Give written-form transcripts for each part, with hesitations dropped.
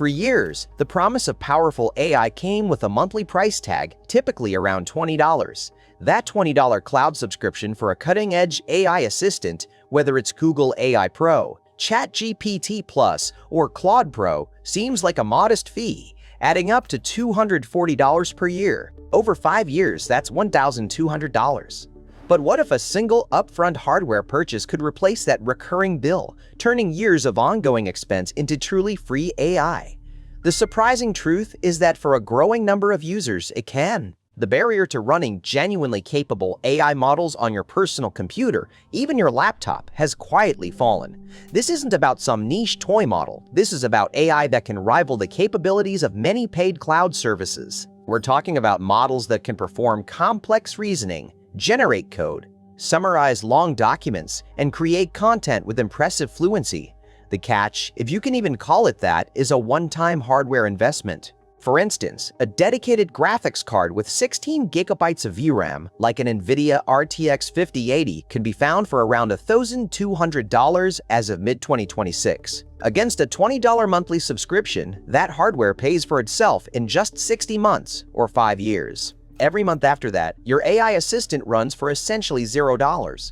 For years, the promise of powerful AI came with a monthly price tag, typically around $20. That $20 cloud subscription for a cutting-edge AI assistant, whether it's Google AI Pro, ChatGPT Plus, or Claude Pro, seems like a modest fee, adding up to $240 per year. Over 5 years, that's $1,200. But what if a single upfront hardware purchase could replace that recurring bill, turning years of ongoing expense into truly free AI? The surprising truth is that for a growing number of users, it can. The barrier to running genuinely capable AI models on your personal computer, even your laptop, has quietly fallen. This isn't about some niche toy model. This is about AI that can rival the capabilities of many paid cloud services. We're talking about models that can perform complex reasoning, generate code, summarize long documents, and create content with impressive fluency. The catch, if you can even call it that, is a one-time hardware investment. For instance, a dedicated graphics card with 16 gigabytes of VRAM, like an NVIDIA RTX 5080, can be found for around $1,200 as of mid-2026. Against a $20 monthly subscription, that hardware pays for itself in just 60 months, or 5 years. Every month after that, your AI assistant runs for essentially $0.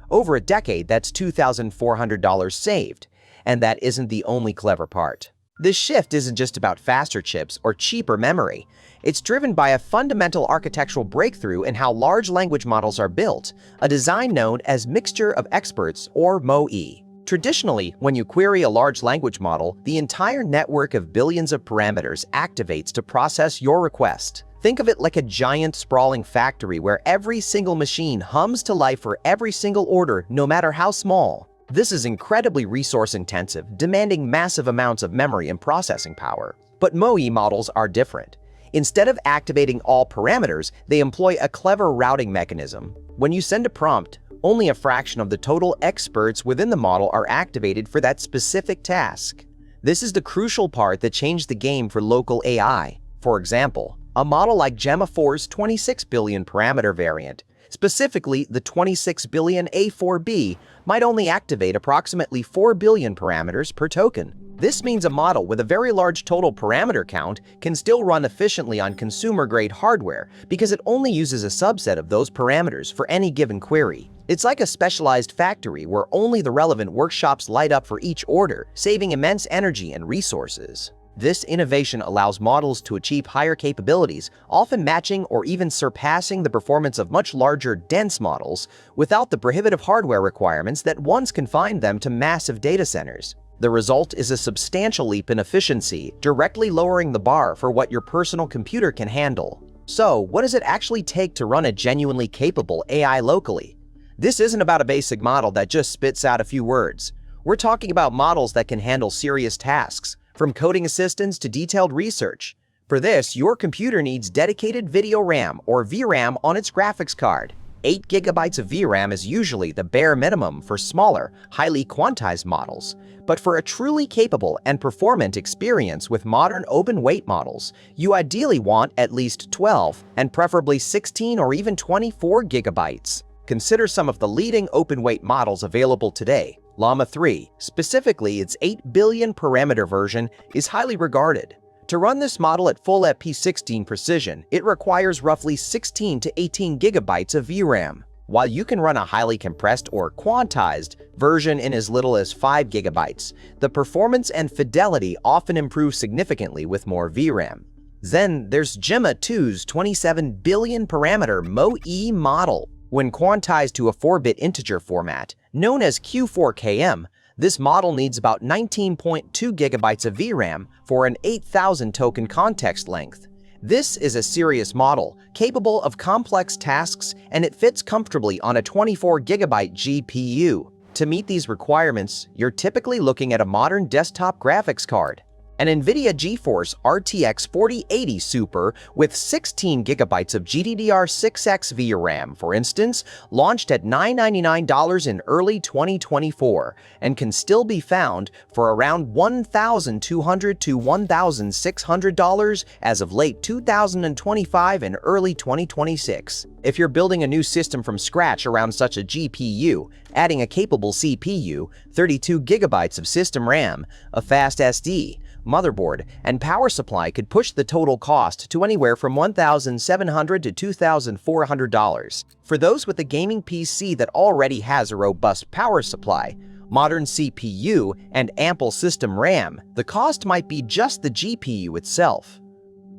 Over a decade, that's $2,400 saved. And that isn't the only clever part. This shift isn't just about faster chips or cheaper memory. It's driven by a fundamental architectural breakthrough in how large language models are built, a design known as Mixture of Experts, or MoE. Traditionally, when you query a large language model, the entire network of billions of parameters activates to process your request. Think of it like a giant sprawling factory where every single machine hums to life for every single order, no matter how small. This is incredibly resource-intensive, demanding massive amounts of memory and processing power. But MoE models are different. Instead of activating all parameters, they employ a clever routing mechanism. When you send a prompt, only a fraction of the total experts within the model are activated for that specific task. This is the crucial part that changed the game for local AI. For example, a model like Gemma 4's 26 billion parameter variant, specifically the 26 billion A4B, might only activate approximately 4 billion parameters per token. This means a model with a very large total parameter count can still run efficiently on consumer-grade hardware because it only uses a subset of those parameters for any given query. It's like a specialized factory where only the relevant workshops light up for each order, saving immense energy and resources. This innovation allows models to achieve higher capabilities, often matching or even surpassing the performance of much larger, dense models, without the prohibitive hardware requirements that once confined them to massive data centers. The result is a substantial leap in efficiency, directly lowering the bar for what your personal computer can handle. So, what does it actually take to run a genuinely capable AI locally? This isn't about a basic model that just spits out a few words. We're talking about models that can handle serious tasks, from coding assistance to detailed research. For this, your computer needs dedicated video RAM or VRAM on its graphics card. 8 gigabytes of VRAM is usually the bare minimum for smaller, highly quantized models. But for a truly capable and performant experience with modern open-weight models, you ideally want at least 12 and preferably 16 or even 24 gigabytes. Consider some of the leading open-weight models available today. Llama 3, specifically its 8 billion parameter version, is highly regarded. To run this model at full FP16 precision, it requires roughly 16 to 18 gigabytes of VRAM, while you can run a highly compressed or quantized version in as little as 5 gigabytes. The performance and fidelity often improve significantly with more VRAM. Then there's Gemma 2's 27 billion parameter MoE model. When quantized to a 4-bit integer format, known as Q4KM, this model needs about 19.2 gigabytes of VRAM for an 8,000 token context length. This is a serious model, capable of complex tasks, and it fits comfortably on a 24 gigabyte GPU. To meet these requirements, you're typically looking at a modern desktop graphics card. An NVIDIA GeForce RTX 4080 Super with 16 gigabytes of GDDR6X VRAM, for instance, launched at $999 in early 2024 and can still be found for around $1,200 to $1,600 as of late 2025 and early 2026. If you're building a new system from scratch around such a GPU, adding a capable CPU, 32 gigabytes of system RAM, a fast SD, motherboard, and power supply could push the total cost to anywhere from $1,700 to $2,400. For those with a gaming PC that already has a robust power supply, modern CPU, and ample system RAM, the cost might be just the GPU itself.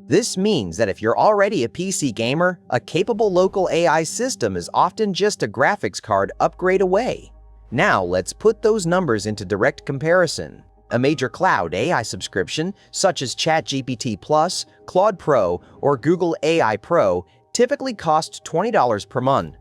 This means that if you're already a PC gamer, a capable local AI system is often just a graphics card upgrade away. Now let's put those numbers into direct comparison. A major cloud AI subscription, such as ChatGPT Plus, Claude Pro, or Google AI Pro, typically costs $20 per month.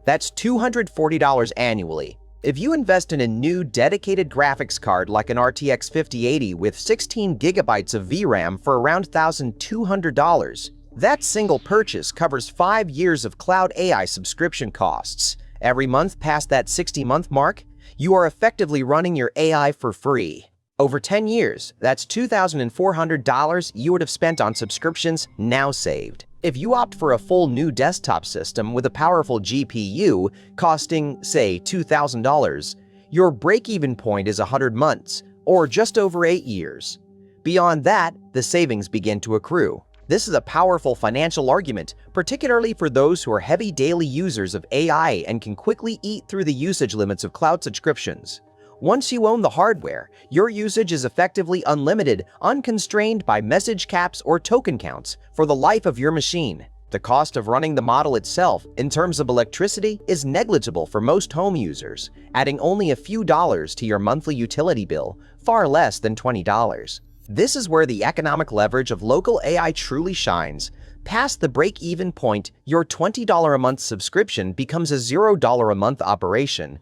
That's $240 annually. If you invest in a new dedicated graphics card like an RTX 5080 with 16 gigabytes of VRAM for around $1,200, that single purchase covers 5 years of cloud AI subscription costs. Every month past that 60-month mark, you are effectively running your AI for free. Over 10 years, that's $2,400 you would have spent on subscriptions now saved. If you opt for a full new desktop system with a powerful GPU costing, say, $2,000, your break-even point is 100 months, or just over 8 years. Beyond that, the savings begin to accrue. This is a powerful financial argument, particularly for those who are heavy daily users of AI and can quickly eat through the usage limits of cloud subscriptions. Once you own the hardware, your usage is effectively unlimited, unconstrained by message caps or token counts for the life of your machine. The cost of running the model itself, in terms of electricity, is negligible for most home users, adding only a few dollars to your monthly utility bill, far less than $20. This is where the economic leverage of local AI truly shines. Past the break-even point, your $20 a month subscription becomes a $0 a month operation.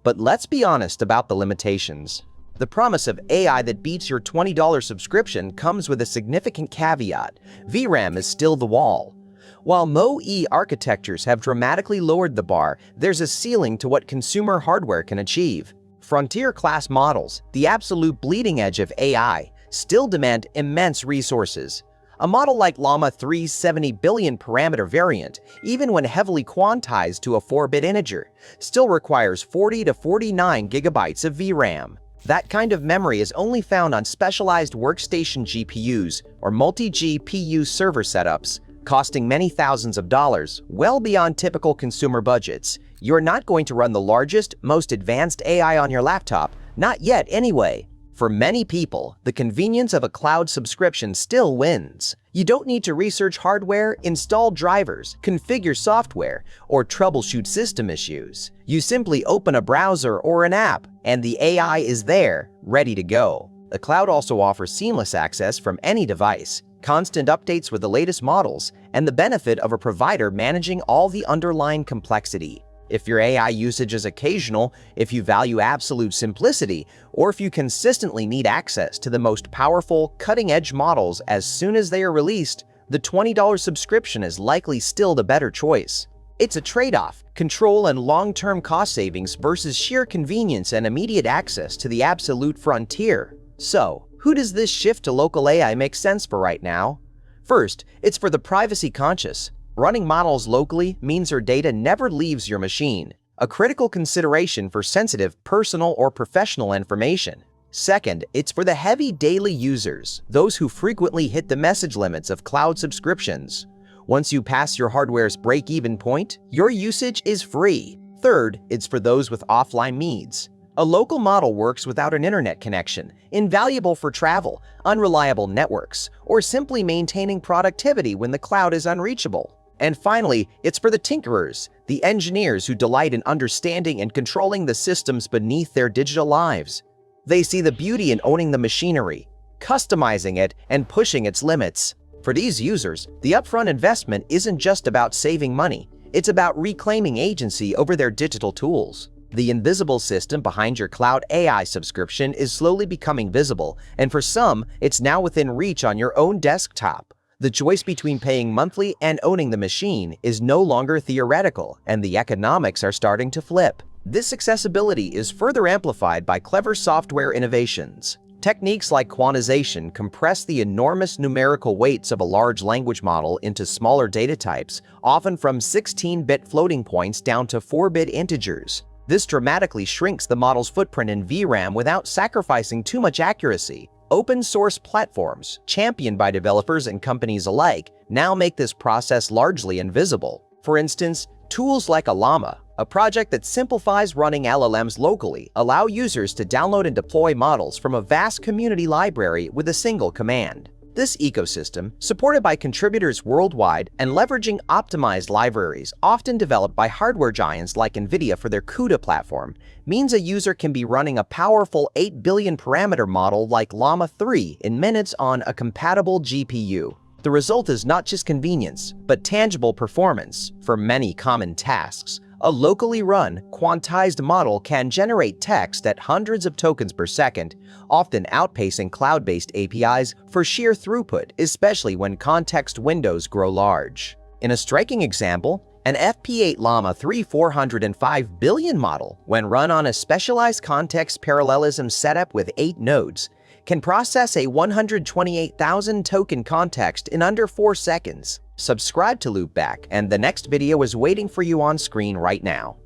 But let's be honest about the limitations. The promise of AI that beats your $20 subscription comes with a significant caveat. VRAM is still the wall. While MoE architectures have dramatically lowered the bar, there's a ceiling to what consumer hardware can achieve. Frontier-class models, the absolute bleeding edge of AI, still demand immense resources. A model like Llama 3's 70 billion parameter variant, even when heavily quantized to a 4-bit integer, still requires 40 to 49 gigabytes of VRAM. That kind of memory is only found on specialized workstation GPUs or multi-GPU server setups, costing many thousands of dollars, well beyond typical consumer budgets. You're not going to run the largest, most advanced AI on your laptop, not yet anyway. For many people, the convenience of a cloud subscription still wins. You don't need to research hardware, install drivers, configure software, or troubleshoot system issues. You simply open a browser or an app, and the AI is there, ready to go. The cloud also offers seamless access from any device, constant updates with the latest models, and the benefit of a provider managing all the underlying complexity. If your AI usage is occasional, if you value absolute simplicity, or if you consistently need access to the most powerful, cutting-edge models as soon as they are released, the $20 subscription is likely still the better choice. It's a trade-off, control and long-term cost savings versus sheer convenience and immediate access to the absolute frontier. So, who does this shift to local AI make sense for right now? First, it's for the privacy-conscious. Running models locally means your data never leaves your machine, a critical consideration for sensitive personal or professional information. Second, it's for the heavy daily users, those who frequently hit the message limits of cloud subscriptions. Once you pass your hardware's break-even point, your usage is free. Third, it's for those with offline needs. A local model works without an internet connection, invaluable for travel, unreliable networks, or simply maintaining productivity when the cloud is unreachable. And finally, it's for the tinkerers, the engineers who delight in understanding and controlling the systems beneath their digital lives. They see the beauty in owning the machinery, customizing it, and pushing its limits. For these users, the upfront investment isn't just about saving money, it's about reclaiming agency over their digital tools. The invisible system behind your cloud AI subscription is slowly becoming visible, and for some, it's now within reach on your own desktop. The choice between paying monthly and owning the machine is no longer theoretical, and the economics are starting to flip. This accessibility is further amplified by clever software innovations. Techniques like quantization compress the enormous numerical weights of a large language model into smaller data types, often from 16-bit floating points down to 4-bit integers. This dramatically shrinks the model's footprint in VRAM without sacrificing too much accuracy. Open-source platforms, championed by developers and companies alike, now make this process largely invisible. For instance, tools like Llama, a project that simplifies running LLMs locally, allow users to download and deploy models from a vast community library with a single command. This ecosystem, supported by contributors worldwide and leveraging optimized libraries often developed by hardware giants like NVIDIA for their CUDA platform, means a user can be running a powerful 8 billion parameter model like Llama 3 in minutes on a compatible GPU. The result is not just convenience, but tangible performance. For many common tasks, a locally run, quantized model can generate text at hundreds of tokens per second, often outpacing cloud-based APIs for sheer throughput, especially when context windows grow large. In a striking example, an FP8 Llama 3 405 billion model, when run on a specialized context parallelism setup with 8 nodes, can process a 128,000 token context in under 4 seconds. Subscribe to Loopback, and the next video is waiting for you on screen right now.